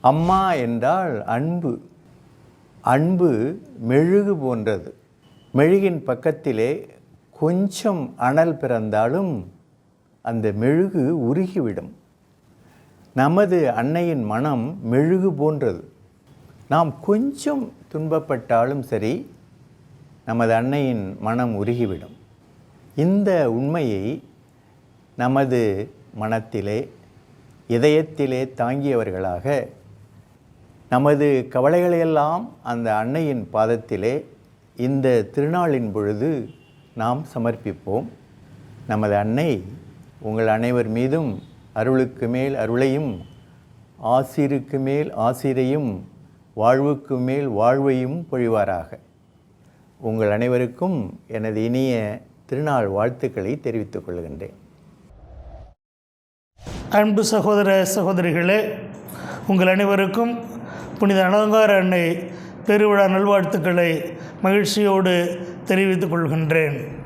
அம்மா என்றால் அன்பு. அன்பு மெழுகு போன்றது. மெழுகின் பக்கத்திலே கொஞ்சம் அனல் பிறந்தாலும் அந்த மெழுகு உருகிவிடும். நமது அன்னையின் மனம் மெழுகு போன்றது. நாம் கொஞ்சம் துன்பப்பட்டாலும் சரி, நமது அன்னையின் மனம் உருகிவிடும். இந்த உண்மையை நமது மனத்திலே, இதயத்திலே தாங்கியவர்களாக நமது கவலைகளையெல்லாம் அந்த அன்னையின் பாதத்திலே இந்த திருநாளின் பொழுது நாம் சமர்ப்பிப்போம். நமது அன்னை உங்கள் அனைவர் மீதும் அருளுக்கு மேல் அருளையும், ஆசீருக்கு மேல் ஆசீரையும், வாழ்வுக்கு மேல் வாழ்வையும் பொழிவாராக. உங்கள் அனைவருக்கும் எனது இனிய திருநாள் வாழ்த்துக்களை தெரிவித்துக் கொள்கின்றேன். அன்பு சகோதர சகோதரிகளே, உங்கள் அனைவருக்கும் புனித அலங்கார அன்னை பெருவிழா நல்வாழ்த்துக்களை மகிழ்ச்சியோடு தெரிவித்துக் கொள்கின்றேன்.